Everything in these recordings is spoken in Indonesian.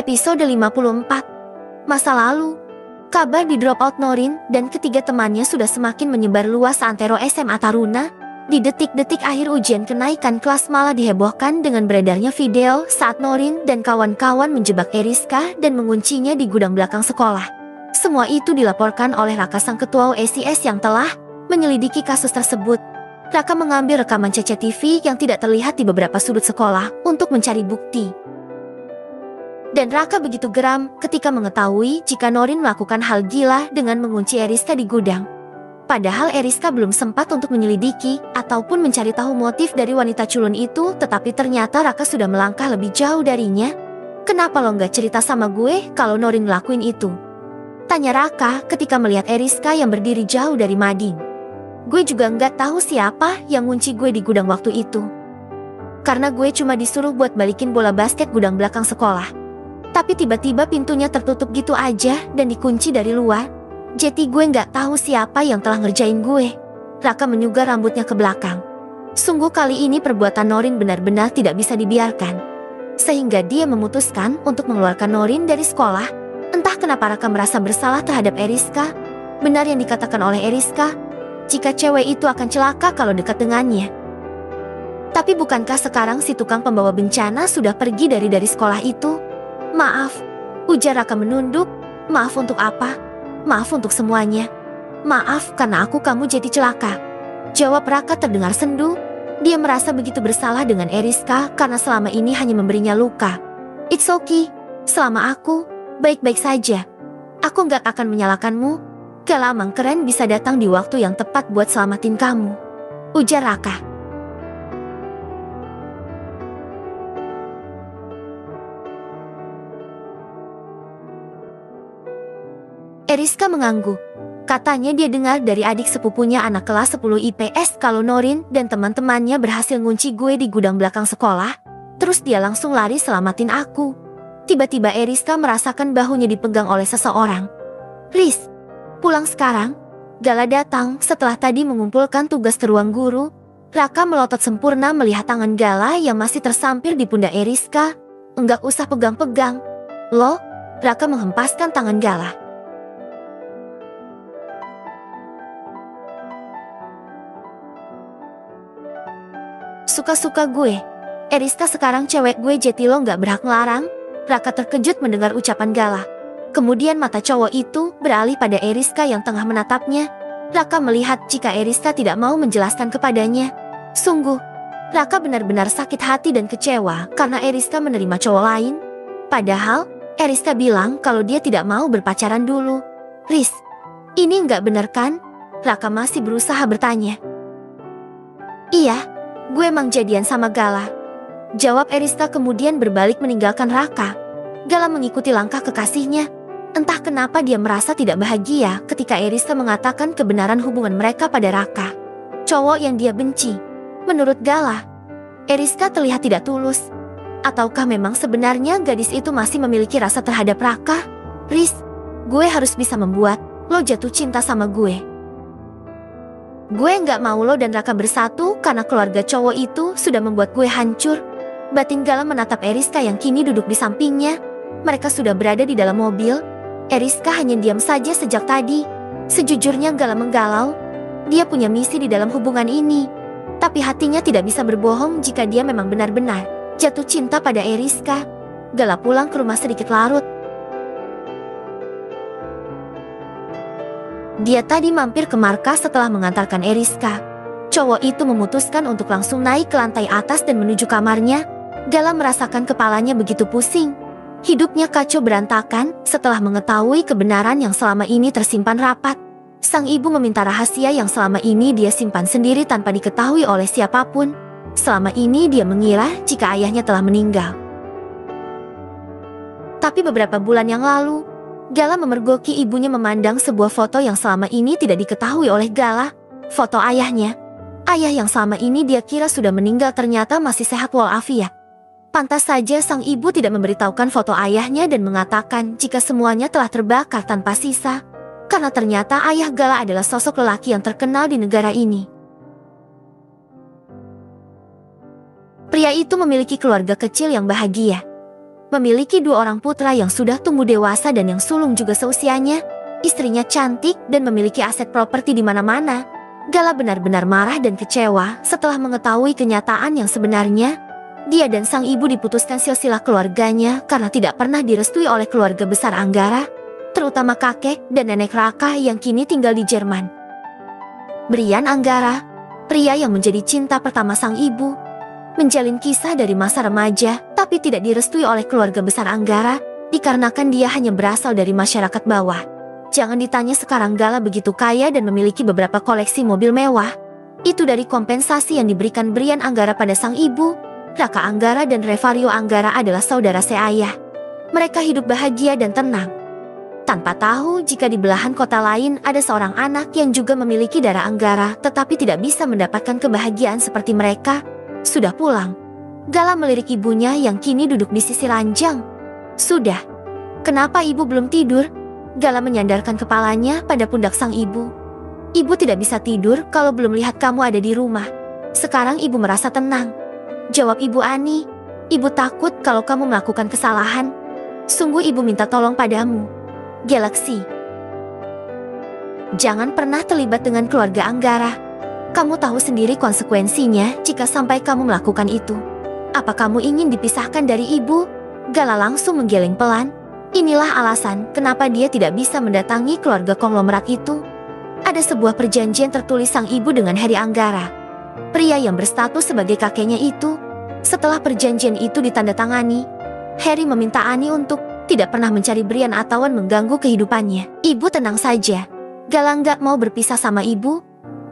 Episode 54. Masa lalu. Kabar di dropout Norin dan ketiga temannya sudah semakin menyebar luas seantero SMA Taruna. Di detik-detik akhir ujian kenaikan kelas malah dihebohkan dengan beredarnya video saat Norin dan kawan-kawan menjebak Eriska dan menguncinya di gudang belakang sekolah. Semua itu dilaporkan oleh Raka sang ketua OSIS yang telah menyelidiki kasus tersebut. Raka mengambil rekaman CCTV yang tidak terlihat di beberapa sudut sekolah untuk mencari bukti. Dan Raka begitu geram ketika mengetahui jika Norin melakukan hal gila dengan mengunci Eriska di gudang. Padahal Eriska belum sempat untuk menyelidiki ataupun mencari tahu motif dari wanita culun itu, tetapi ternyata Raka sudah melangkah lebih jauh darinya. Kenapa lo nggak cerita sama gue kalau Norin ngelakuin itu? Tanya Raka ketika melihat Eriska yang berdiri jauh dari mading. Gue juga nggak tahu siapa yang ngunci gue di gudang waktu itu. Karena gue cuma disuruh buat balikin bola basket gudang belakang sekolah. Tapi tiba-tiba pintunya tertutup gitu aja dan dikunci dari luar. Jadi gue nggak tahu siapa yang telah ngerjain gue. Raka menyugar rambutnya ke belakang. Sungguh kali ini perbuatan Norin benar-benar tidak bisa dibiarkan. Sehingga dia memutuskan untuk mengeluarkan Norin dari sekolah. Entah kenapa Raka merasa bersalah terhadap Eriska. Benar yang dikatakan oleh Eriska, jika cewek itu akan celaka kalau dekat dengannya. Tapi bukankah sekarang si tukang pembawa bencana sudah pergi dari sekolah itu? Maaf, ujar Raka menunduk. Maaf untuk apa? Maaf untuk semuanya. Maaf karena kamu jadi celaka. Jawab Raka terdengar sendu. Dia merasa begitu bersalah dengan Eriska karena selama ini hanya memberinya luka. It's okay, selama aku baik-baik saja. Aku nggak akan menyalahkanmu. Galamang keren bisa datang di waktu yang tepat buat selamatin kamu, ujar Raka. Eriska mengangguk. Katanya dia dengar dari adik sepupunya anak kelas 10 IPS kalau Norin dan teman-temannya berhasil ngunci gue di gudang belakang sekolah. Terus dia langsung lari selamatin aku. Tiba-tiba Eriska merasakan bahunya dipegang oleh seseorang. Riz, pulang sekarang. Gala datang setelah tadi mengumpulkan tugas ke ruang guru. Raka melotot sempurna melihat tangan Gala yang masih tersampir di pundak Eriska. Enggak usah pegang-pegang. Loh, Raka menghempaskan tangan Gala. Suka-suka gue. Eriska sekarang cewek gue, jadi lo gak berhak ngelarang. Raka terkejut mendengar ucapan Gala. Kemudian mata cowok itu beralih pada Eriska yang tengah menatapnya. Raka melihat jika Eriska tidak mau menjelaskan kepadanya. Sungguh, Raka benar-benar sakit hati dan kecewa karena Eriska menerima cowok lain. Padahal, Eriska bilang kalau dia tidak mau berpacaran dulu. Riz, ini gak benar kan? Raka masih berusaha bertanya. Iya. Gue emang jadian sama Gala, jawab Eriska kemudian berbalik meninggalkan Raka. Gala mengikuti langkah kekasihnya. Entah kenapa dia merasa tidak bahagia ketika Eriska mengatakan kebenaran hubungan mereka pada Raka, cowok yang dia benci. Menurut Gala, Eriska terlihat tidak tulus. Ataukah memang sebenarnya gadis itu masih memiliki rasa terhadap Raka? Riz, gue harus bisa membuat lo jatuh cinta sama gue. Gue nggak mau lo dan Raka bersatu karena keluarga cowok itu sudah membuat gue hancur. Batin Gala menatap Eriska yang kini duduk di sampingnya. Mereka sudah berada di dalam mobil. Eriska hanya diam saja sejak tadi. Sejujurnya Gala menggalau. Dia punya misi di dalam hubungan ini. Tapi hatinya tidak bisa berbohong jika dia memang benar-benar jatuh cinta pada Eriska. Gala pulang ke rumah sedikit larut. Dia tadi mampir ke markas setelah mengantarkan Eriska. Cowok itu memutuskan untuk langsung naik ke lantai atas dan menuju kamarnya. Gala merasakan kepalanya begitu pusing. Hidupnya kacau berantakan setelah mengetahui kebenaran yang selama ini tersimpan rapat. Sang ibu meminta rahasia yang selama ini dia simpan sendiri tanpa diketahui oleh siapapun. Selama ini dia mengira jika ayahnya telah meninggal. Tapi beberapa bulan yang lalu, Gala memergoki ibunya memandang sebuah foto yang selama ini tidak diketahui oleh Gala. Foto ayahnya. Ayah yang selama ini dia kira sudah meninggal ternyata masih sehat walafiat. Pantas saja sang ibu tidak memberitahukan foto ayahnya dan mengatakan jika semuanya telah terbakar tanpa sisa. Karena ternyata ayah Gala adalah sosok lelaki yang terkenal di negara ini. Pria itu memiliki keluarga kecil yang bahagia. Memiliki 2 orang putra yang sudah tumbuh dewasa dan yang sulung juga seusianya. Istrinya cantik dan memiliki aset properti di mana-mana. Gala benar-benar marah dan kecewa setelah mengetahui kenyataan yang sebenarnya. Dia dan sang ibu diputuskan silsilah keluarganya karena tidak pernah direstui oleh keluarga besar Anggara, terutama kakek dan nenek Raka yang kini tinggal di Jerman. Brian Anggara, pria yang menjadi cinta pertama sang ibu, menjalin kisah dari masa remaja tapi tidak direstui oleh keluarga besar Anggara dikarenakan dia hanya berasal dari masyarakat bawah. Jangan ditanya sekarang Gala begitu kaya dan memiliki beberapa koleksi mobil mewah. Itu dari kompensasi yang diberikan Brian Anggara pada sang ibu. Raka Anggara dan Revario Anggara adalah saudara seayah. Mereka hidup bahagia dan tenang, tanpa tahu jika di belahan kota lain ada seorang anak yang juga memiliki darah Anggara tetapi tidak bisa mendapatkan kebahagiaan seperti mereka. Sudah pulang, Gala melirik ibunya yang kini duduk di sisi ranjang. Sudah, kenapa ibu belum tidur? Gala menyandarkan kepalanya pada pundak sang ibu. Ibu tidak bisa tidur kalau belum lihat kamu ada di rumah. Sekarang ibu merasa tenang, jawab Ibu Ani. Ibu takut kalau kamu melakukan kesalahan. Sungguh ibu minta tolong padamu, Galaxy. Jangan pernah terlibat dengan keluarga Anggara. Kamu tahu sendiri konsekuensinya jika sampai kamu melakukan itu. Apa kamu ingin dipisahkan dari ibu? Gala langsung menggeleng pelan. Inilah alasan kenapa dia tidak bisa mendatangi keluarga konglomerat itu. Ada sebuah perjanjian tertulis sang ibu dengan Harry Anggara, pria yang berstatus sebagai kakeknya itu. Setelah perjanjian itu ditandatangani, Harry meminta Annie untuk tidak pernah mencari Brian atau mengganggu kehidupannya. Ibu tenang saja, Gala nggak mau berpisah sama ibu.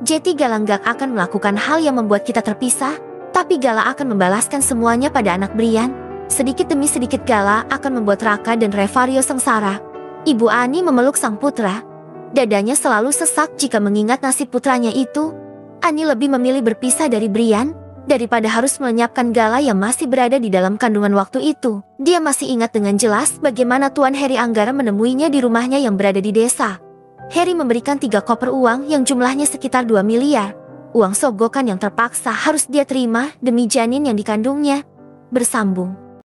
Jadi Gala nggak akan melakukan hal yang membuat kita terpisah, tapi Gala akan membalaskan semuanya pada anak Brian. Sedikit demi sedikit Gala akan membuat Raka dan Revario sengsara. Ibu Ani memeluk sang putra. Dadanya selalu sesak jika mengingat nasib putranya itu. Ani lebih memilih berpisah dari Brian daripada harus melenyapkan Gala yang masih berada di dalam kandungan waktu itu. Dia masih ingat dengan jelas bagaimana Tuan Harry Anggara menemuinya di rumahnya yang berada di desa. Harry memberikan 3 koper uang yang jumlahnya sekitar 2 miliar. Uang sogokan yang terpaksa harus dia terima demi janin yang dikandungnya. Bersambung.